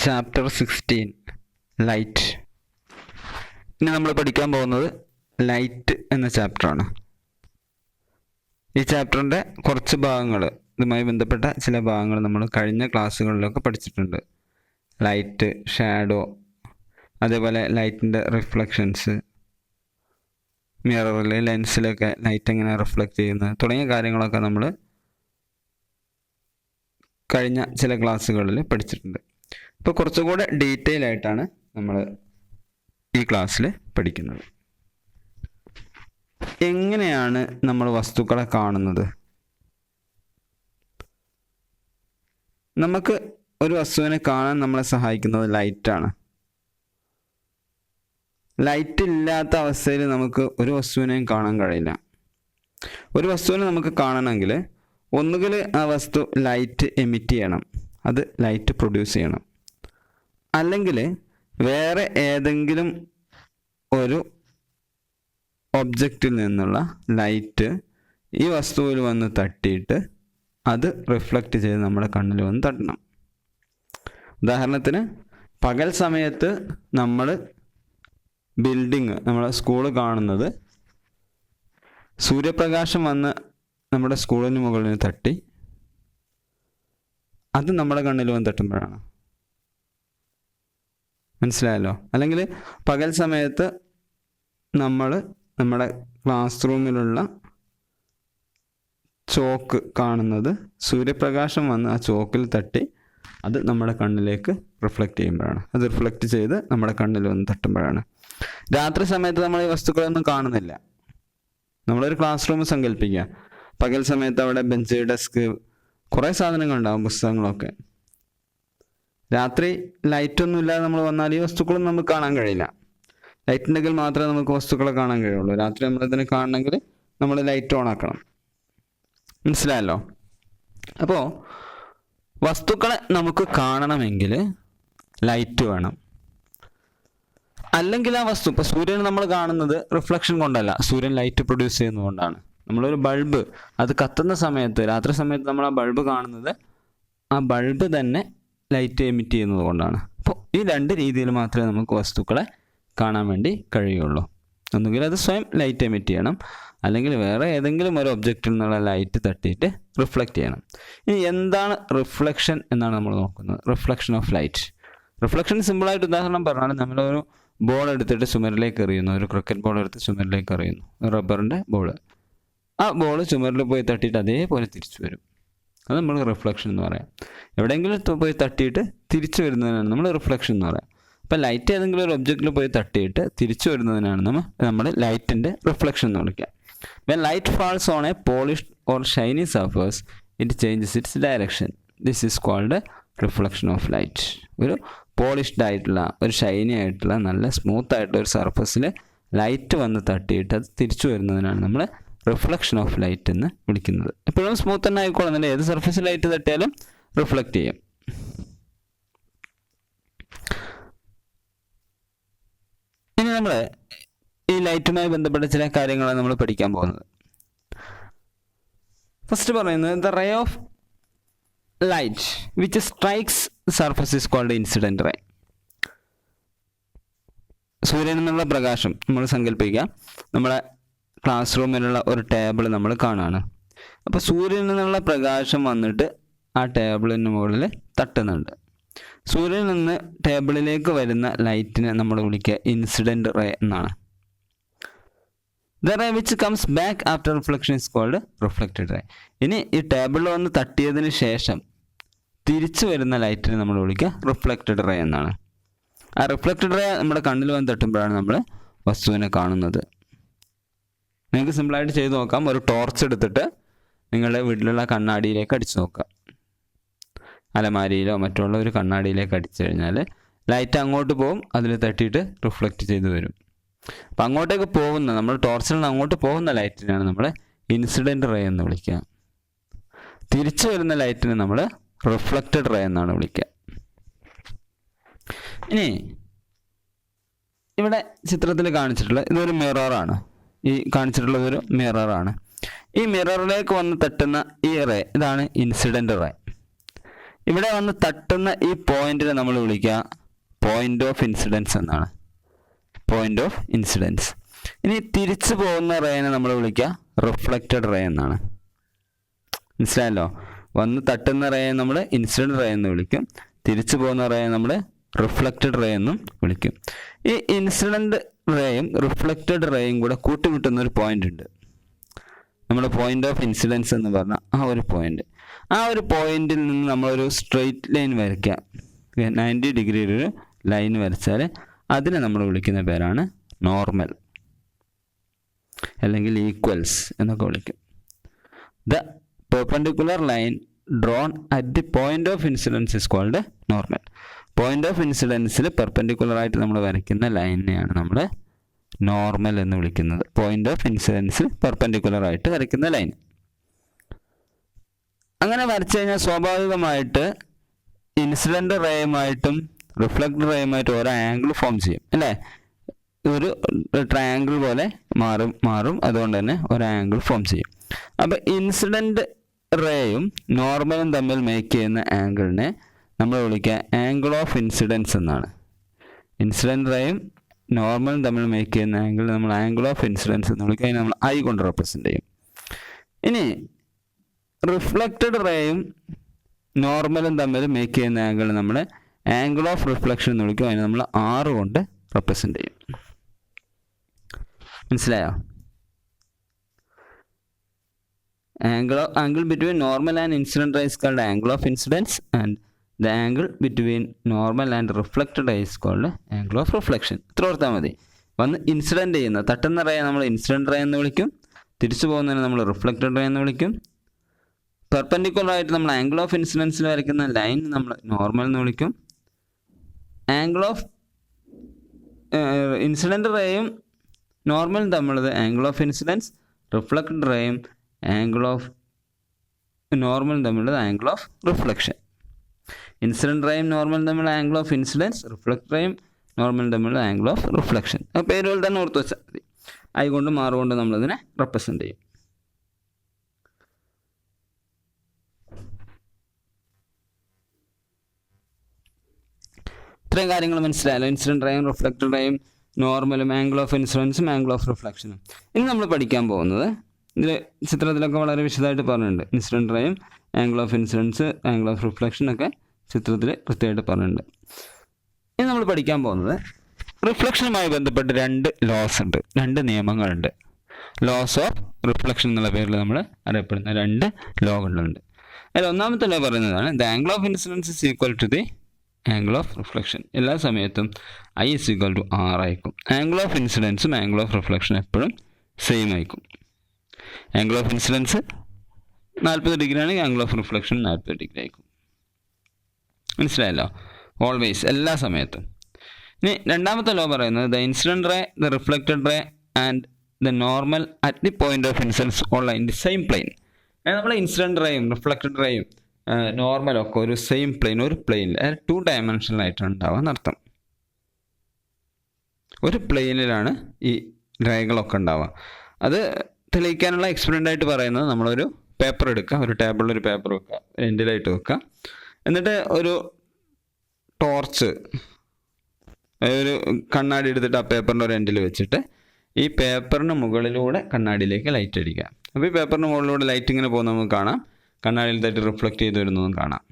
Chapter 16 light. ഇനി നമ്മൾ പഠിക്കാൻ പോകുന്നത് ലൈറ്റ് എന്ന ചാപ്റ്ററാണ്. ഈ ചാപ്റ്ററിൻ്റെ കുറച്ച് ഭാഗങ്ങൾ, ഇതുമായി ബന്ധപ്പെട്ട ചില ഭാഗങ്ങൾ നമ്മൾ കഴിഞ്ഞ ക്ലാസ്സുകളിലൊക്കെ പഠിച്ചിട്ടുണ്ട്. ലൈറ്റ്, ഷാഡോ, അതേപോലെ ലൈറ്റിൻ്റെ റിഫ്ലക്ഷൻസ്, മിററിൽ, ലെൻസിലൊക്കെ ലൈറ്റ് എങ്ങനെ റിഫ്ലക്റ്റ് ചെയ്യുന്നത് തുടങ്ങിയ കാര്യങ്ങളൊക്കെ നമ്മൾ കഴിഞ്ഞ ചില ക്ലാസ്സുകളിൽ പഠിച്ചിട്ടുണ്ട്. ഇപ്പോൾ കുറച്ചുകൂടെ ഡീറ്റെയിൽ ആയിട്ടാണ് നമ്മൾ ഈ ക്ലാസ്സിൽ പഠിക്കുന്നത്. എങ്ങനെയാണ് നമ്മൾ വസ്തുക്കളെ കാണുന്നത്? നമുക്ക് ഒരു വസ്തുവിനെ കാണാൻ നമ്മളെ സഹായിക്കുന്നത് ലൈറ്റാണ്. ലൈറ്റ് ഇല്ലാത്ത അവസ്ഥയിൽ നമുക്ക് ഒരു വസ്തുവിനെയും കാണാൻ കഴിയില്ല. ഒരു വസ്തുവിനെ നമുക്ക് കാണണമെങ്കിൽ ഒന്നുകിൽ ആ വസ്തു ലൈറ്റ് എമിറ്റ് ചെയ്യണം, അത് ലൈറ്റ് പ്രൊഡ്യൂസ് ചെയ്യണം, അല്ലെങ്കിൽ വേറെ ഏതെങ്കിലും ഒരു ഒബ്ജക്റ്റിൽ നിന്നുള്ള ലൈറ്റ് ഈ വസ്തുവിൽ വന്ന് തട്ടിയിട്ട് അത് റിഫ്ലക്റ്റ് ചെയ്ത് നമ്മുടെ കണ്ണിൽ വന്ന് തട്ടണം. ഉദാഹരണത്തിന്, പകൽ സമയത്ത് നമ്മൾ ബിൽഡിങ്, നമ്മളെ സ്കൂൾ കാണുന്നത് സൂര്യപ്രകാശം വന്ന് നമ്മുടെ സ്കൂളിന് മുകളിൽ തട്ടി അത് നമ്മുടെ കണ്ണിൽ വന്ന് തട്ടുമ്പോഴാണ്. മനസ്സിലായല്ലോ? അല്ലെങ്കിൽ പകൽ സമയത്ത് നമ്മൾ നമ്മുടെ ക്ലാസ് റൂമിലുള്ള ചോക്ക് കാണുന്നത് സൂര്യപ്രകാശം വന്ന് ആ ചോക്കിൽ തട്ടി അത് നമ്മുടെ കണ്ണിലേക്ക് റിഫ്ലക്റ്റ് ചെയ്യുമ്പോഴാണ്, അത് റിഫ്ലക്റ്റ് ചെയ്ത് നമ്മുടെ കണ്ണിൽ വന്ന് തട്ടുമ്പോഴാണ്. രാത്രി സമയത്ത് നമ്മൾ ഈ വസ്തുക്കളൊന്നും കാണുന്നില്ല. നമ്മളൊരു ക്ലാസ് റൂം സങ്കല്പിക്കുക. പകൽ സമയത്ത് അവിടെ ബെഞ്ച്, ഡെസ്ക്, കുറേ സാധനങ്ങളുണ്ടാകും, പുസ്തകങ്ങളൊക്കെ. രാത്രി ലൈറ്റൊന്നും ഇല്ലാതെ നമ്മൾ വന്നാൽ ഈ വസ്തുക്കളൊന്നും നമുക്ക് കാണാൻ കഴിയില്ല. ലൈറ്റ് ഉണ്ടെങ്കിൽ മാത്രമേ നമുക്ക് വസ്തുക്കളെ കാണാൻ കഴിയുള്ളൂ. രാത്രി നമ്മളിതിനെ കാണണമെങ്കിൽ നമ്മൾ ലൈറ്റ് ഓൺ ആക്കണം. മനസ്സിലായല്ലോ? അപ്പോൾ വസ്തുക്കളെ നമുക്ക് കാണണമെങ്കിൽ ലൈറ്റ് വേണം. അല്ലെങ്കിൽ ആ വസ്തു, ഇപ്പോൾ സൂര്യൻ നമ്മൾ കാണുന്നത് റിഫ്ലക്ഷൻ കൊണ്ടല്ല, സൂര്യൻ ലൈറ്റ് പ്രൊഡ്യൂസ് ചെയ്യുന്നതുകൊണ്ടാണ്. നമ്മളൊരു ബൾബ്, അത് കത്തുന്ന സമയത്ത്, രാത്രി സമയത്ത് നമ്മൾ ആ ബൾബ് കാണുന്നത് ആ ബൾബ് തന്നെ ലൈറ്റ് എമിറ്റ് ചെയ്യുന്നത് കൊണ്ടാണ്. അപ്പോൾ ഈ രണ്ട് രീതിയിൽ മാത്രമേ നമുക്ക് വസ്തുക്കളെ കാണാൻ വേണ്ടി കഴിയുള്ളൂ. ഒന്നുകിൽ അത് സ്വയം ലൈറ്റ് എമിറ്റ് ചെയ്യണം, അല്ലെങ്കിൽ വേറെ ഏതെങ്കിലും ഒരു ഒബ്ജക്റ്റിൽ നിന്നുള്ള ലൈറ്റ് തട്ടിയിട്ട് റിഫ്ലക്റ്റ് ചെയ്യണം. ഇനി എന്താണ് റിഫ്ലക്ഷൻ എന്നാണ് നമ്മൾ നോക്കുന്നത്. Reflection of light. റിഫ്ലക്ഷൻ സിമ്പിളായിട്ട് ഉദാഹരണം പറഞ്ഞാൽ, നമ്മളൊരു ബോൾ എടുത്തിട്ട് ചുമരിലേക്ക് എറിയുന്നു, ഒരു ക്രിക്കറ്റ് ബോൾ എടുത്ത് ചുമരിലേക്ക് എറിയുന്നു, റബ്ബറിൻ്റെ ബോൾ. ആ ബോൾ ചുമരിൽ പോയി തട്ടിയിട്ട് അതേപോലെ തിരിച്ചു വരും. അത് നമ്മൾ റിഫ്ലക്ഷൻ എന്ന് പറയാം. എവിടെയെങ്കിലും പോയി തട്ടിയിട്ട് തിരിച്ചു വരുന്നതിനാണ് നമ്മൾ റിഫ്ലക്ഷൻ എന്ന് പറയാം. അപ്പോൾ ലൈറ്റ് ഏതെങ്കിലും ഒരു ഒബ്ജക്റ്റിൽ പോയി തട്ടിയിട്ട് തിരിച്ചു വരുന്നതിനാണ് നമ്മൾ ലൈറ്റിൻ്റെ റിഫ്ലക്ഷൻ എന്ന് വിളിക്കുക. When light falls on a polished or shiny surface it changes its direction. This is called reflection of light. ഒരു പോളിഷ്ഡ് ആയിട്ടുള്ള, ഒരു ഷൈനി ആയിട്ടുള്ള, നല്ല സ്മൂത്ത് ആയിട്ടുള്ള ഒരു സർഫസിൽ ലൈറ്റ് വന്ന് തട്ടിയിട്ട് അത് തിരിച്ചു വരുന്നതിനാണ് നമ്മൾ റിഫ്ലക്ഷൻ ഓഫ് ലൈറ്റ് എന്ന് വിളിക്കുന്നത്. എപ്പോഴും സ്മൂത്ത് തന്നെ ആയിക്കോളുന്നില്ല, ഏത് സർഫസിൽ ലൈറ്റ് തട്ടിയാലും റിഫ്ലക്റ്റ് ചെയ്യും. ഇനി നമ്മൾ ഈ ലൈറ്റുമായി ബന്ധപ്പെട്ട ചില കാര്യങ്ങളാണ് നമ്മൾ പഠിക്കാൻ പോകുന്നത്. ഫസ്റ്റ് പറയുന്നത്, the ray of light which strikes surface is called incident ray. സൂര്യനിൽ നിന്നുള്ള പ്രകാശം നമ്മൾ സങ്കല്പിക്കുക. നമ്മളെ ക്ലാസ് റൂമിലുള്ള ഒരു ടേബിൾ നമ്മൾ കാണുകയാണ്. അപ്പോൾ സൂര്യനിൽ നിന്നുള്ള പ്രകാശം വന്നിട്ട് ആ ടേബിളിന് മുകളിൽ തട്ടുന്നുണ്ട്. സൂര്യനിൽ നിന്ന് ടേബിളിലേക്ക് വരുന്ന ലൈറ്റിനെ നമ്മൾ വിളിക്കുക ഇൻസിഡൻറ്റ് റേ എന്നാണ്. The ray which comes back after reflection is called reflected ray. ഇനി ഈ ടേബിളിൽ വന്ന് തട്ടിയതിന് ശേഷം തിരിച്ചു വരുന്ന ലൈറ്റിനെ നമ്മൾ വിളിക്കുക റിഫ്ലക്റ്റഡ് റേ എന്നാണ്. ആ റിഫ്ലക്റ്റഡ് റേ നമ്മുടെ കണ്ണിൽ വന്ന് തട്ടുമ്പോഴാണ് നമ്മൾ വസ്തുവിനെ കാണുന്നത്. നിങ്ങൾക്ക് സിമ്പിളായിട്ട് ചെയ്ത് നോക്കാം. ഒരു ടോർച്ച് എടുത്തിട്ട് നിങ്ങളുടെ വീട്ടിലുള്ള കണ്ണാടിയിലേക്ക് അടിച്ചു നോക്കുക. അലമാരിയിലോ മറ്റുള്ള ഒരു കണ്ണാടിയിലേക്ക് അടിച്ചു കഴിഞ്ഞാൽ ലൈറ്റ് അങ്ങോട്ട് പോകും, അതിൽ തട്ടിയിട്ട് റിഫ്ലക്റ്റ് ചെയ്ത് വരും. അപ്പം അങ്ങോട്ടേക്ക് പോകുന്ന, നമ്മൾ ടോർച്ചിൽ നിന്ന് അങ്ങോട്ട് പോകുന്ന ലൈറ്റിനാണ് നമ്മൾ ഇൻസിഡൻറ്റ് റേ എന്ന് വിളിക്കുക. തിരിച്ചു വരുന്ന ലൈറ്റിനെ നമ്മൾ റിഫ്ലക്റ്റഡ് റേ എന്നാണ് വിളിക്കുക. ഇനി ഇവിടെ ചിത്രത്തിൽ കാണിച്ചിട്ടുള്ള ഇതൊരു മിററാണ്. ഈ കാണിച്ചിട്ടുള്ളതൊരു മിററാണ്. ഈ മിററിലേക്ക് വന്ന് തട്ടുന്ന ഈ റേ, ഇതാണ് ഇൻസിഡൻറ്റ് റേ. ഇവിടെ വന്ന് തട്ടുന്ന ഈ പോയിന്റിനെ നമ്മൾ വിളിക്കുക പോയിന്റ് ഓഫ് ഇൻസിഡൻസ് എന്നാണ്. Point of incidents. ഇനി തിരിച്ചു പോകുന്ന റേനെ നമ്മൾ വിളിക്കുക റിഫ്ലക്റ്റഡ് റേ എന്നാണ്. മനസ്സിലായല്ലോ? വന്ന് തട്ടുന്ന റേ നമ്മൾ ഇൻസിഡന്റ് റേ എന്ന് വിളിക്കും. തിരിച്ചു പോകുന്ന റേ നമ്മൾ റിഫ്ലക്റ്റഡ് റേ എന്നും വിളിക്കും. ഈ ഇൻസിഡന്റ് റേയും റിഫ്ലക്റ്റഡ് റേയും കൂടെ കൂട്ടിമുട്ടുന്ന ഒരു പോയിന്റ് ഉണ്ട്. നമ്മുടെ പോയിന്റ് ഓഫ് ഇൻസിഡൻസ് എന്ന് പറഞ്ഞാൽ ആ ഒരു പോയിന്റ്. ആ ഒരു പോയിന്റിൽ നിന്ന് നമ്മളൊരു സ്ട്രെയിറ്റ് ലൈൻ വരയ്ക്കാം. 90 ഡിഗ്രി ഒരു ലൈൻ വരച്ചാൽ അതിനെ നമ്മൾ വിളിക്കുന്ന പേരാണ് നോർമൽ, അല്ലെങ്കിൽ ഈക്വൽസ് എന്നൊക്കെ വിളിക്കും. The perpendicular line drawn at the point of incidence is called normal. Point of ഇൻസിഡൻസിൽ പെർപെൻഡിക്കുലർ ആയിട്ട് നമ്മൾ വരയ്ക്കുന്ന ലൈനിനെയാണ് നമ്മൾ നോർമൽ എന്ന് വിളിക്കുന്നത്. പോയിന്റ് ഓഫ് ഇൻസിഡൻസിൽ പെർപെൻഡിക്കുലർ ആയിട്ട് വരയ്ക്കുന്ന ലൈൻ. അങ്ങനെ വരച്ചു കഴിഞ്ഞാൽ സ്വാഭാവികമായിട്ട് ഇൻസിഡന്റ് റേയുമായിട്ടും റിഫ്ലക്റ്റഡ് റേയുമായിട്ടും ഓരോ ആംഗിൾ ഫോം ചെയ്യും അല്ലേ? ഒരു ട്രയാങ്കിൾ പോലെ മാറും. അതുകൊണ്ട് തന്നെ ഒരു ആംഗിൾ ഫോം ചെയ്യും. അപ്പം ഇൻസിഡന്റ് റേയും നോർമലും തമ്മിൽ മേക്ക് ചെയ്യുന്ന ആംഗിളിനെ നമ്മൾ വിളിക്കുക ആംഗിൾ ഓഫ് ഇൻസിഡൻസ് എന്നാണ്. ഇൻസിഡന്റ് റേയും നോർമലും തമ്മിൽ മേക്ക് ചെയ്യുന്ന ആംഗിൾ നമ്മൾ ആംഗിൾ ഓഫ് ഇൻസിഡൻസ് എന്ന് വിളിക്കുക. അതിന് നമ്മൾ ഐ കൊണ്ട് റെപ്രസെൻ്റ് ചെയ്യും. ഇനി റിഫ്ലക്റ്റഡ് റേയും നോർമലും തമ്മിൽ മേക്ക് ചെയ്യുന്ന ആംഗിൾ നമ്മൾ ആംഗിൾ ഓഫ് റിഫ്ലക്ഷൻ എന്ന് വിളിക്കും. അതിന് നമ്മൾ 6 കൊണ്ട് റെപ്രസെൻ്റ് ചെയ്യും. മനസ്സിലായോ? angle between normal and incident ray is called angle of incidence, and the angle between normal and reflected ray is called angle of reflection. ഇത്ര ഓർത്താൽ മതി. വന്ന് ഇൻസിഡൻറ്റ് ചെയ്യുന്ന തട്ടുന്ന റേ നമ്മൾ ഇൻസിഡൻറ്റ് റേ എന്ന് വിളിക്കും. തിരിച്ചു പോകുന്നതിന് നമ്മൾ റിഫ്ലക്റ്റഡ് റേ എന്ന് വിളിക്കും. പെർപെൻഡിക്കുലർ ആയിട്ട് നമ്മൾ ആംഗിൾ ഓഫ് ഇൻസിഡൻസിൽ വരയ്ക്കുന്ന ലൈൻ നമ്മൾ നോർമൽ എന്ന് വിളിക്കും. ആംഗിൾ ഓഫ് ഇൻസിഡൻറ്റ് റേയും നോർമലും തമ്മിലുള്ളത് ആംഗിൾ ഓഫ് ഇൻസിഡൻസ്, റിഫ്ലക്റ്റഡ് റേയും ആംഗിൾ ഓഫ് നോർമലും തമ്മിലുള്ളത് ആംഗിൾ ഓഫ് റിഫ്ലക്ഷൻ. ഇൻസിഡൻറ്റ് റേയും നോർമലും തമ്മിലുള്ള ആംഗിൾ ഓഫ് ഇൻസിഡൻസ്, റിഫ്ലക്റ്റഡ് റേയും നോർമലും തമ്മിലുള്ള ആംഗിൾ ഓഫ് റിഫ്ലക്ഷൻ. പേരുകൾ തന്നെ ഓർത്ത് വെച്ചാൽ മതി. ഐ കൊണ്ട് മാറുകൊണ്ട് നമ്മളിതിനെ റെപ്രസെൻ്റ് ചെയ്യും. ഇത്രയും കാര്യങ്ങൾ മനസ്സിലായല്ലോ. ഇൻസിഡൻറ്റ് റേയും റിഫ്ലക്റ്റഡ് റേയും നോർമലും ആംഗിൾ ഓഫ് ഇൻസിഡൻസും ആംഗിൾ ഓഫ് റിഫ്ലക്ഷനും. ഇനി നമ്മൾ പഠിക്കാൻ പോകുന്നത് ഇതിൽ ചിത്രത്തിലൊക്കെ വളരെ വിശദമായിട്ട് പറഞ്ഞിട്ടുണ്ട്. ഇൻസിഡൻറ്റ് റേയും angle of incidence angle of റിഫ്ലക്ഷനൊക്കെ ചിത്രത്തിൽ കൃത്യമായിട്ട് പറഞ്ഞിട്ടുണ്ട്. ഇനി നമ്മൾ പഠിക്കാൻ പോകുന്നത് റിഫ്ലക്ഷനുമായി ബന്ധപ്പെട്ട് 2 ലോസ് ഉണ്ട്, 2 നിയമങ്ങളുണ്ട്. ലോസ് ഓഫ് റിഫ്ലക്ഷൻ എന്നുള്ള പേരിൽ നമ്മൾ അറിയപ്പെടുന്ന 2 ലോകളുണ്ട്. അതിൽ ഒന്നാമത്തെ ലോ പറയുന്നതാണ് the angle of incidence is equal to the angle of reflection. എല്ലാ സമയത്തും I is equal to R ആയിരിക്കും. ആംഗിൾ ഓഫ് ഇൻസിഡൻസും ആംഗിൾ ഓഫ് റിഫ്ലക്ഷൻ എപ്പോഴും സെയിം ആയിരിക്കും. ആംഗിൾ ഓഫ് ഇൻസിഡൻസ് 40 ഡിഗ്രി ആണെങ്കിൽ ആംഗിൾ ഓഫ് റിഫ്ലക്ഷൻ 40 ഡിഗ്രി ആയിരിക്കും. മനസ്സിലായല്ലോ? ഓൾവേസ്, എല്ലാ സമയത്തും. ഇനി രണ്ടാമത്തെ ലോ പറയുന്നത് the incident ray, the reflected ray and the normal at the point of incidence all in the same plain. നമ്മൾ ഇൻസിഡൻറ്റ് റേയും റിഫ്ലക്റ്റഡ് റേയും നോർമലൊക്കെ ഒരു സെയിം പ്ലെയിൻ, ഒരു പ്ലെയിനിൽ 2 ഡയമെൻഷനിലായിട്ടാണ് ഉണ്ടാവുക എന്നർത്ഥം. ഒരു പ്ലെയിനിലാണ് ഈ രേഖകളൊക്കെ ഉണ്ടാവുക. അത് തെളിയിക്കാനുള്ള എക്സ്പെരിമെൻ്റ് ആയിട്ട് പറയുന്നത് നമ്മളൊരു പേപ്പർ എടുക്കുക, ഒരു ടേബിളിൽ ഒരു പേപ്പർ വെക്കുക, എൻഡിലായിട്ട് വെക്കുക. എന്നിട്ട് ഒരു ടോർച്ച്, ഒരു കണ്ണാടി എടുത്തിട്ട് ആ പേപ്പറിൻ്റെ ഒരു എൻഡിൽ വെച്ചിട്ട് ഈ പേപ്പറിന് മുകളിലൂടെ കണ്ണാടിയിലേക്ക് ലൈറ്റ് അടിക്കുക. അപ്പോൾ ഈ പേപ്പറിന് മുകളിലൂടെ ലൈറ്റ് ഇങ്ങനെ പോകുന്ന നമുക്ക് കാണാം, കണ്ണാടിയിൽ തട്ടി റിഫ്ലക്റ്റ് ചെയ്ത് വരുന്നതും കാണാം.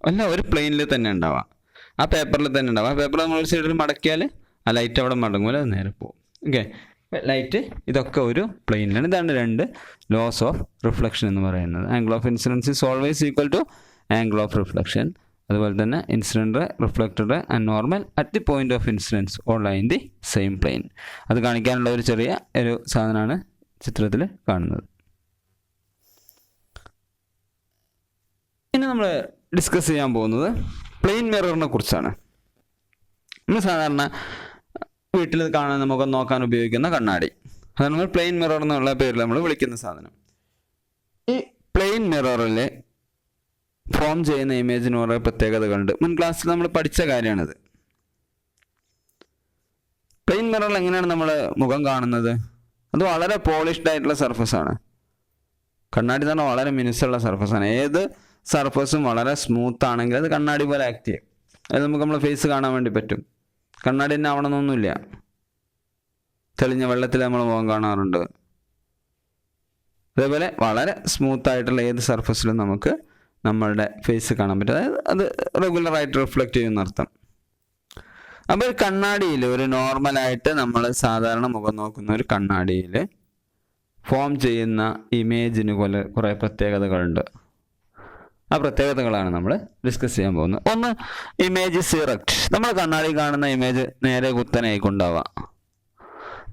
അല്ല, ഒരു പ്ലെയിനിൽ തന്നെ ഉണ്ടാവാം, ആ പേപ്പറിൽ തന്നെ ഉണ്ടാവാം. ആ പേപ്പർ നമ്മൾ ഒരു സൈഡിൽ മടക്കിയാൽ ആ ലൈറ്റ് അവിടെ മടങ്ങുമ്പോൾ അത് നേരെ പോകും. ഓക്കെ, ലൈറ്റ് ഇതൊക്കെ ഒരു പ്ലെയിനിലാണ്. ഇതാണ് 2 ലോസ് ഓഫ് റിഫ്ലക്ഷൻ എന്ന് പറയുന്നത്. Angle of incidence is always equal to angle of reflection. അതുപോലെ തന്നെ incident, reflected and normal at the point of incidence all in the same plane. അത് കാണിക്കാനുള്ള ഒരു ചെറിയ ഒരു സാധനമാണ് ചിത്രത്തിൽ കാണുന്നത്. ഇനി നമ്മൾ ഡിസ്കസ് ചെയ്യാൻ പോകുന്നത് പ്ലെയിൻ മിററിനെ കുറിച്ചാണ്. നമ്മൾ സാധാരണ വീട്ടിൽ കാണാൻ നമുക്ക് നോക്കാൻ ഉപയോഗിക്കുന്ന കണ്ണാടി, അതാണ് നമ്മൾ പ്ലെയിൻ മിറർ എന്നുള്ള പേരിൽ നമ്മൾ വിളിക്കുന്ന സാധനം. ഈ പ്ലെയിൻ മിററിൽ ഫോം ചെയ്യുന്ന ഇമേജിന് കുറേ പ്രത്യേകതകളുണ്ട്. മുൻ ക്ലാസ്സിൽ നമ്മൾ പഠിച്ച കാര്യമാണിത്. പ്ലെയിൻ മിററിൽ എങ്ങനെയാണ് നമ്മൾ മുഖം കാണുന്നത്? അത് വളരെ പോളിഷ്ഡ് ആയിട്ടുള്ള സർഫസാണ്. കണ്ണാടി തന്നെ വളരെ മിനുസുള്ള സർഫസാണ്. ഏത് സർഫസും വളരെ സ്മൂത്ത് ആണെങ്കിൽ അത് കണ്ണാടി പോലെ ആക്ട് ചെയ്യും. അത് നമുക്ക് നമ്മളെ ഫേസ് കാണാൻ വേണ്ടി പറ്റും. കണ്ണാടി തന്നെ ആവണമെന്നൊന്നുമില്ല. തെളിഞ്ഞ വെള്ളത്തിൽ നമ്മൾ മുഖം കാണാറുണ്ട്. അതേപോലെ വളരെ സ്മൂത്ത് ആയിട്ടുള്ള ഏത് സർഫസിലും നമുക്ക് നമ്മളുടെ ഫേസ് കാണാൻ പറ്റും. അതായത് അത് റെഗുലറായിട്ട് റിഫ്ലക്റ്റ് ചെയ്യുന്ന അർത്ഥം. അപ്പോൾ ഒരു കണ്ണാടിയിൽ, ഒരു നോർമലായിട്ട് നമ്മൾ സാധാരണ മുഖം നോക്കുന്ന ഒരു കണ്ണാടിയിൽ ഫോം ചെയ്യുന്ന ഇമേജിന് കുറേ പ്രത്യേകതകളുണ്ട്. ആ പ്രത്യേകതകളാണ് നമ്മൾ ഡിസ്കസ് ചെയ്യാൻ പോകുന്നത്. ഒന്ന്, ഇമേജ് ഇസ് ഇറക്റ്റ്. നമ്മൾ കണ്ണാടി കാണുന്ന ഇമേജ് നേരെ കുത്തനെയായിക്കൊണ്ടാവാം.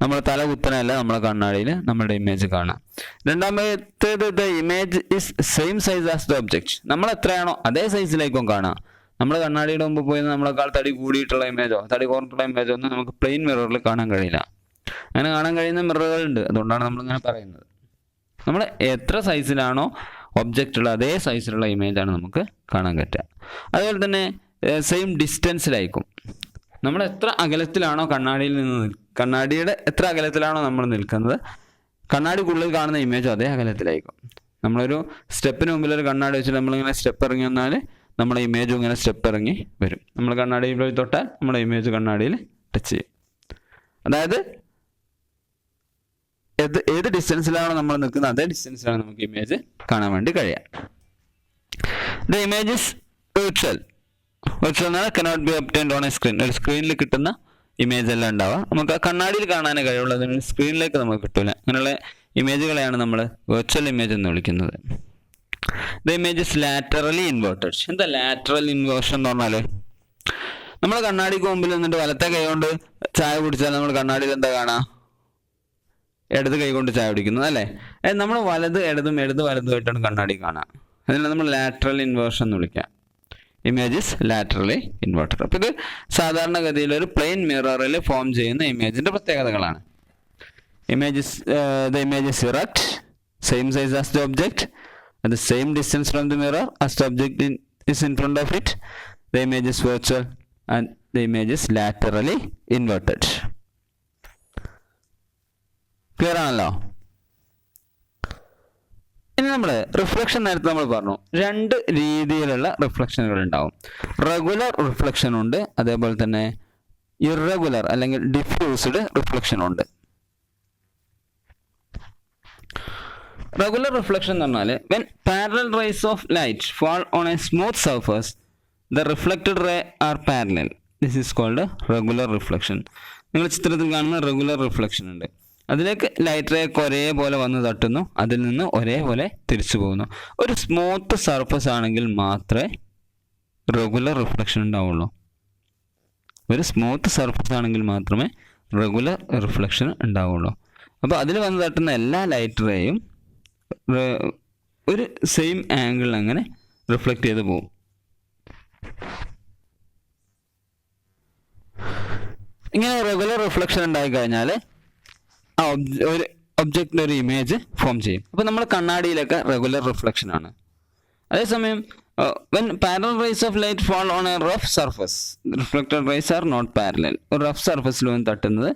നമ്മൾ തല കുത്തനെയല്ല നമ്മളെ കണ്ണാടിയിൽ നമ്മുടെ ഇമേജ് കാണാം. രണ്ടാമത്തേത്, the image is same size as the object. നമ്മൾ എത്രയാണോ അതേ സൈസിലേക്കും കാണാം. നമ്മൾ കണ്ണാടിയുടെ മുമ്പ് പോയി നമ്മളെക്കാൾ തടി കൂടിയിട്ടുള്ള ഇമേജോ തടി കുറഞ്ഞിട്ടുള്ള ഇമേജോ ഒന്നും നമുക്ക് പ്ലെയിൻ മിററിൽ കാണാൻ കഴിയില്ല. അങ്ങനെ കാണാൻ കഴിയുന്ന മിററുകളുണ്ട്. അതുകൊണ്ടാണ് നമ്മളിങ്ങനെ പറയുന്നത്. നമ്മൾ എത്ര സൈസിലാണോ ഒബ്ജക്റ്റ് ഉള്ള അതേ സൈസിലുള്ള ഇമേജാണ് നമുക്ക് കാണാൻ പറ്റുക. അതുപോലെ തന്നെ സെയിം ഡിസ്റ്റൻസിലായിരിക്കും. നമ്മൾ എത്ര അകലത്തിലാണോ കണ്ണാടിയുടെ എത്ര അകലത്തിലാണോ നമ്മൾ നിൽക്കുന്നത്, കണ്ണാടിക്കുള്ളിൽ കാണുന്ന ഇമേജും അതേ അകലത്തിലായിരിക്കും. നമ്മളൊരു സ്റ്റെപ്പിന് മുമ്പിൽ ഒരു കണ്ണാടി വെച്ചിട്ട് നമ്മളിങ്ങനെ സ്റ്റെപ്പ് ഇറങ്ങി വന്നാൽ നമ്മുടെ ഇമേജും ഇങ്ങനെ സ്റ്റെപ്പ് ഇറങ്ങി വരും. നമ്മൾ കണ്ണാടിയിൽ പോയി തൊട്ടാൽ നമ്മുടെ ഇമേജ് കണ്ണാടിയിൽ ടച്ച് ചെയ്യും. അതായത് ഏത് ഡിസ്റ്റൻസിലാണോ നമ്മൾ നിൽക്കുന്നത് അതേ ഡിസ്റ്റൻസിലാണ് നമുക്ക് ഇമേജ് കാണാൻ വേണ്ടി കഴിയുക. The image is virtual. Virtual എന്നാൽ cannot be obtained on a screen. ഒരു സ്ക്രീനിൽ കിട്ടുന്ന ഇമേജ് എല്ലാം ഉണ്ടാവുക. നമുക്ക് ആ കണ്ണാടിയിൽ കാണാനേ കഴിയുള്ളൂ. അതിന് സ്ക്രീനിലേക്ക് നമുക്ക് കിട്ടില്ല. അങ്ങനെയുള്ള ഇമേജുകളെയാണ് നമ്മൾ വിർച്വൽ ഇമേജ് എന്ന് വിളിക്കുന്നത്. The image is laterally inverted. എന്താ ലാറ്ററൽ ഇൻവേർഷൻ എന്ന് പറഞ്ഞാൽ, നമ്മൾ കണ്ണാടിക്ക് മുമ്പിൽ നിന്നിട്ട് വലത്തെ കൈ കൊണ്ട് ചായ കുടിച്ചാൽ നമ്മൾ കണ്ണാടിയിൽ എന്താ കാണാം? ഇടത് കൈ കൊണ്ട് ചായ കുടിക്കുന്നത് അല്ലേ? നമ്മൾ വലത് വലതുമായിട്ടാണ് കണ്ണാടി കാണാം. അതിനാണ് നമ്മൾ ലാറ്ററൽ ഇൻവേർഷൻ എന്ന് വിളിക്കുക. Image is laterally inverted. അപ്പോൾ ഇത് സാധാരണഗതിയിൽ ഒരു പ്ലെയിൻ മിററിൽ ഫോം ചെയ്യുന്ന ഇമേജിന്റെ പ്രത്യേകതകളാണ്. The image is erect, same size as the object, at the same distance from the mirror as the object is in front of it. The image is virtual and the image is laterally inverted. Clear ആണല്ലോ? ഇനി നമ്മൾ reflection നേരത്തെ നമ്മൾ പറഞ്ഞു, രണ്ട് രീതിയിലുള്ള റിഫ്ലക്ഷനുകൾ ഉണ്ടാവും. Regular reflection ഉണ്ട്, അതേപോലെ തന്നെ ഇറഗുലർ അല്ലെങ്കിൽ ഡിഫ്യൂസ്ഡ് റിഫ്ലക്ഷൻ ഉണ്ട്. റെഗുലർ റിഫ്ലക്ഷൻ എന്ന് പറഞ്ഞാൽ when parallel rays of light fall on a smooth surface the reflected ray are parallel. This is called regular reflection. നിങ്ങൾ ചിത്രത്തിൽ കാണുന്ന റെഗുലർ റിഫ്ലക്ഷൻ ഉണ്ട്. അതിലേക്ക് ലൈറ്റ് റേ ഒക്കെ ഒരേപോലെ വന്ന് തട്ടുന്നു, അതിൽ നിന്ന് ഒരേപോലെ തിരിച്ചു പോകുന്നു. ഒരു സ്മൂത്ത് സർഫസ് ആണെങ്കിൽ മാത്രമേ റെഗുലർ റിഫ്ലക്ഷൻ ഉണ്ടാവുള്ളൂ. ഒരു സ്മൂത്ത് സർഫസ് ആണെങ്കിൽ മാത്രമേ റെഗുലർ റിഫ്ലക്ഷൻ ഉണ്ടാവുള്ളൂ. അപ്പോൾ അതിൽ വന്ന് തട്ടുന്ന എല്ലാ ലൈറ്റ് റേയും ഒരു സെയിം ആംഗിളിൽ അങ്ങനെ റിഫ്ലക്റ്റ് ചെയ്ത് പോകും. ഇങ്ങനെ റെഗുലർ റിഫ്ലക്ഷൻ ഉണ്ടായിക്കഴിഞ്ഞാൽ ആ ഒരു ഒബ്ജക്റ്റിൻ്റെ ഒരു ഇമേജ് ഫോം ചെയ്യും. അപ്പോൾ നമ്മൾ കണ്ണാടിയിലൊക്കെ റെഗുലർ റിഫ്ലക്ഷൻ ആണ്. അതേസമയം when parallel rays of light fall on A rough surface reflected raise are not parallel. ഒരു റഫ് സർഫസിൽ വന്ന് തട്ടുന്നത്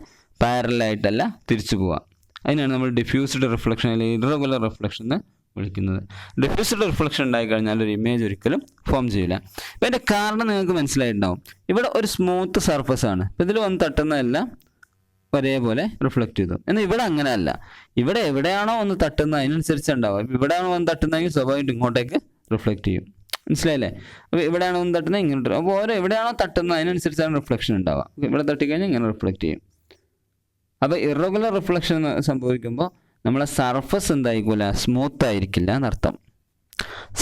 പാരലായിട്ടല്ല തിരിച്ചു പോവുക. അതിനാണ് നമ്മൾ ഡിഫ്യൂസ്ഡ് റിഫ്ലക്ഷൻ അല്ലെങ്കിൽ ഇറഗുലർ റിഫ്ലക്ഷൻ എന്ന് വിളിക്കുന്നത്. ഡിഫ്യൂസ്ഡ് റിഫ്ലക്ഷൻ ഉണ്ടായിക്കഴിഞ്ഞാൽ ഒരു ഇമേജ് ഒരിക്കലും ഫോം ചെയ്യില്ല. അപ്പോൾ അതിൻ്റെ കാരണം നിങ്ങൾക്ക് മനസ്സിലായിട്ടുണ്ടാവും. ഇവിടെ ഒരു സ്മൂത്ത് സർഫസ് ആണ്. അപ്പോൾ ഇതിൽ വന്ന് തട്ടുന്നതെല്ലാം ഒരേപോലെ റിഫ്ലക്റ്റ് ചെയ്തു. എന്നാൽ ഇവിടെ അങ്ങനെയല്ല. ഇവിടെ എവിടെയാണോ ഒന്ന് തട്ടുന്നത് അതിനനുസരിച്ച് ഉണ്ടാവുക. ഇവിടെയാണോ ഒന്ന് തട്ടുന്നതെങ്കിൽ സ്വാഭാവികമായിട്ട് ഇങ്ങോട്ടേക്ക് റിഫ്ലക്റ്റ് ചെയ്യും. മനസ്സിലായില്ലേ? അപ്പോൾ ഇവിടെയാണോ ഒന്ന് തട്ടുന്നത് ഇങ്ങോട്ട്. അപ്പോൾ ഓരോ എവിടെയാണോ തട്ടുന്നത് അതിനനുസരിച്ചാണ് റിഫ്ലക്ഷൻ ഉണ്ടാവുക. ഇവിടെ തട്ടിക്കഴിഞ്ഞാൽ ഇങ്ങനെ റിഫ്ലക്റ്റ് ചെയ്യും. അപ്പോൾ ഇറഗുലർ റിഫ്ലക്ഷൻ സംഭവിക്കുമ്പോൾ നമ്മളെ സർഫസ് എന്തായിരിക്കില്ല, സ്മൂത്ത് ആയിരിക്കില്ല എന്നർത്ഥം.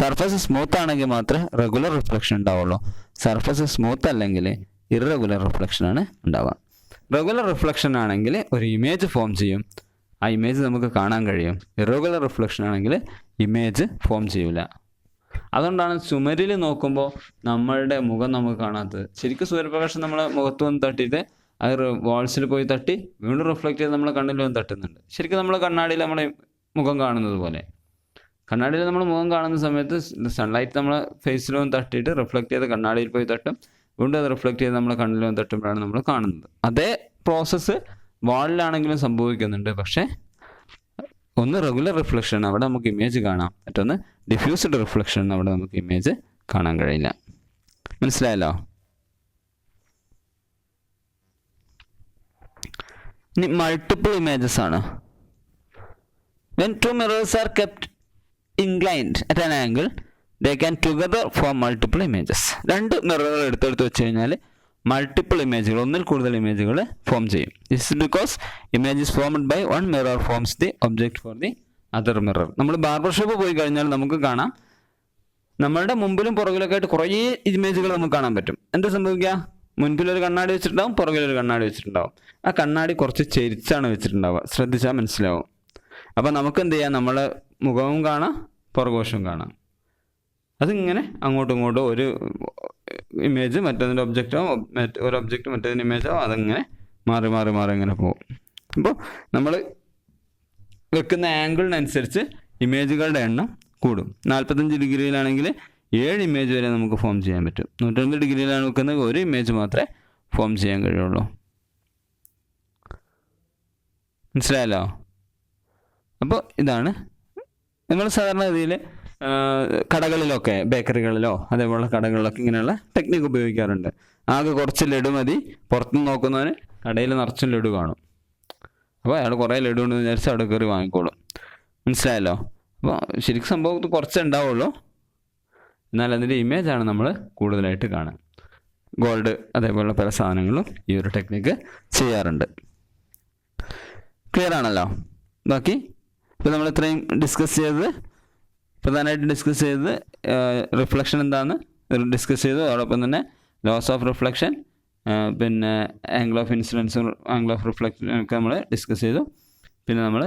സർഫസ് സ്മൂത്ത് ആണെങ്കിൽ മാത്രമേ റെഗുലർ റിഫ്ലക്ഷൻ ഉണ്ടാവുള്ളൂ. സർഫസ് സ്മൂത്ത് അല്ലെങ്കിൽ ഇറഗുലർ റിഫ്ലക്ഷനാണ് ഉണ്ടാവുക. റെഗുലർ റിഫ്ലക്ഷൻ ആണെങ്കിൽ ഒരു ഇമേജ് ഫോം ചെയ്യും, ആ ഇമേജ് നമുക്ക് കാണാൻ കഴിയും. ഇറഗുലർ റിഫ്ലക്ഷൻ ആണെങ്കിൽ ഇമേജ് ഫോം ചെയ്യില്ല. അതുകൊണ്ടാണ് ചുമരിൽ നോക്കുമ്പോൾ നമ്മളുടെ മുഖം നമുക്ക് കാണാത്തത്. ശരിക്കും സൂര്യപ്രകാശം നമ്മളെ മുഖത്ത് വന്ന് തട്ടിയിട്ട് അത് വാൾസിൽ പോയി തട്ടി വീണ്ടും റിഫ്ലക്റ്റ് ചെയ്ത് നമ്മളെ കണ്ണിൽ വന്ന് തട്ടുന്നുണ്ട്. ശരിക്കും നമ്മൾ കണ്ണാടിയിൽ നമ്മളെ മുഖം കാണുന്നത് പോലെ. കണ്ണാടിയിൽ നമ്മൾ മുഖം കാണുന്ന സമയത്ത് സൺലൈറ്റ് നമ്മളെ ഫേസിൽ വന്ന് തട്ടിയിട്ട് റിഫ്ലക്റ്റ് ചെയ്ത് കണ്ണാടിയിൽ പോയി തട്ടും, വീണ്ടും അത് റിഫ്ലക്റ്റ് ചെയ്ത് നമ്മളെ കണ്ണിൽ വന്ന് തട്ടുമ്പോഴാണ് നമ്മൾ കാണുന്നത്. അതേ പ്രോസസ്സ് വാളിലാണെങ്കിലും സംഭവിക്കുന്നുണ്ട്. പക്ഷേ ഒന്ന് റെഗുലർ റിഫ്ലക്ഷൻ, അവിടെ നമുക്ക് ഇമേജ് കാണാം. മറ്റൊന്ന് ഡിഫ്യൂസ്ഡ് റിഫ്ലക്ഷൻ, അവിടെ നമുക്ക് ഇമേജ് കാണാൻ കഴിയില്ല. മനസ്സിലായല്ലോ? ഇനി മൾട്ടിപ്പിൾ ഇമേജസ് ആണ്. When two mirrors are kept inclined at an angle, they can together form multiple images. രണ്ട് മിററുകൾ എടുത്തെടുത്ത് വെച്ച് കഴിഞ്ഞാൽ മൾട്ടിപ്പിൾ ഇമേജുകൾ, ഒന്നിൽ കൂടുതൽ ഇമേജുകൾ ഫോം ചെയ്യും. This is because image is formed by one mirror forms the object for the other mirror. നമ്മൾ ബാർബർ ഷോപ്പ് പോയി കഴിഞ്ഞാൽ നമുക്ക് കാണാം, നമ്മളുടെ മുമ്പിലും പുറകിലൊക്കെ ആയിട്ട് കുറേ ഇമേജുകൾ നമുക്ക് കാണാൻ പറ്റും. എന്താ സംഭവിക്കുക? മുൻപിലൊരു കണ്ണാടി വെച്ചിട്ടുണ്ടാവും, പുറകിലൊരു കണ്ണാടി വെച്ചിട്ടുണ്ടാവും. ആ കണ്ണാടി കുറച്ച് ചെരിച്ചാണ് വെച്ചിട്ടുണ്ടാവുക, ശ്രദ്ധിച്ചാൽ മനസ്സിലാവും. അപ്പം നമുക്ക് എന്ത് ചെയ്യാം? നമ്മളെ മുഖവും കാണാം, പുറകുവശവും കാണാം. അതിങ്ങനെ അങ്ങോട്ടും ഇങ്ങോട്ടും ഒരു ഇമേജ് മറ്റൊന്നിൻ്റെ ഒബ്ജക്റ്റാവും, ഒരു ഒബ്ജക്റ്റ് മറ്റൊന്നിൻ്റെ ഇമേജാവും, അതങ്ങനെ മാറി മാറി മാറി ഇങ്ങനെ പോകും. അപ്പോൾ നമ്മൾ വെക്കുന്ന ആംഗിളിനനുസരിച്ച് ഇമേജുകളുടെ എണ്ണം കൂടും. 45 ഡിഗ്രിയിലാണെങ്കിൽ 7 ഇമേജ് വരെ നമുക്ക് ഫോം ചെയ്യാൻ പറ്റും. 120 ഡിഗ്രിയിലാണ് വെക്കുന്നത്, ഒരു ഇമേജ് മാത്രമേ ഫോം ചെയ്യാൻ കഴിയുള്ളൂ. മനസ്സിലായല്ലോ? അപ്പോൾ ഇതാണ് നമ്മൾ സാധാരണ ഗതിയിൽ കടകളിലൊക്കെ, ബേക്കറികളിലോ അതേപോലെ കടകളിലൊക്കെ ഇങ്ങനെയുള്ള ടെക്നിക്ക് ഉപയോഗിക്കാറുണ്ട്. ആകെ കുറച്ച് ലഡു മതി, പുറത്തുനിന്ന് നോക്കുന്നവന് കടയിൽ നിറച്ചും ലഡു കാണും. അപ്പോൾ അയാൾ കുറേ ലഡു ഉണ്ടെന്ന് വിചാരിച്ച് അവിടെ കയറി വാങ്ങിക്കോളും. മനസ്സിലായല്ലോ? അപ്പോൾ ശരിക്കും സംഭവം കുറച്ചേ ഉണ്ടാവുള്ളൂ, എന്നാൽ അതിൻ്റെ ഇമേജാണ് നമ്മൾ കൂടുതലായിട്ട് കാണുക. ഗോൾഡ് അതേപോലുള്ള പല സാധനങ്ങളും ഈ ഒരു ടെക്നിക്ക് ചെയ്യാറുണ്ട്. ക്ലിയർ ആണല്ലോ? ബാക്കി ഇപ്പോൾ നമ്മൾ ഇത്രയും പ്രധാനമായിട്ട് ഡിസ്കസ് ചെയ്തത് റിഫ്ലക്ഷൻ എന്താണെന്ന് ഡിസ്കസ് ചെയ്തു. അതോടൊപ്പം തന്നെ ലോസ് ഓഫ് റിഫ്ലക്ഷൻ, പിന്നെ ആംഗിൾ ഓഫ് ഇൻസിഡൻസും ആംഗിൾ ഓഫ് റിഫ്ലക്ഷൻ ഒക്കെ നമ്മൾ ഡിസ്കസ് ചെയ്തു. പിന്നെ നമ്മൾ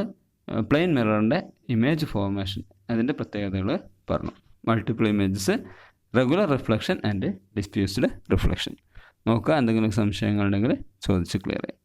പ്ലെയിൻ മിററിൻ്റെ ഇമേജ് ഫോർമേഷൻ, അതിൻ്റെ പ്രത്യേകതകൾ പറഞ്ഞു. Multiple images, regular reflection and diffused reflection. നോക്കുക, എന്തെങ്കിലും സംശയങ്ങളുണ്ടെങ്കിൽ ചോദിച്ച് ക്ലിയർ ചെയ്യാം.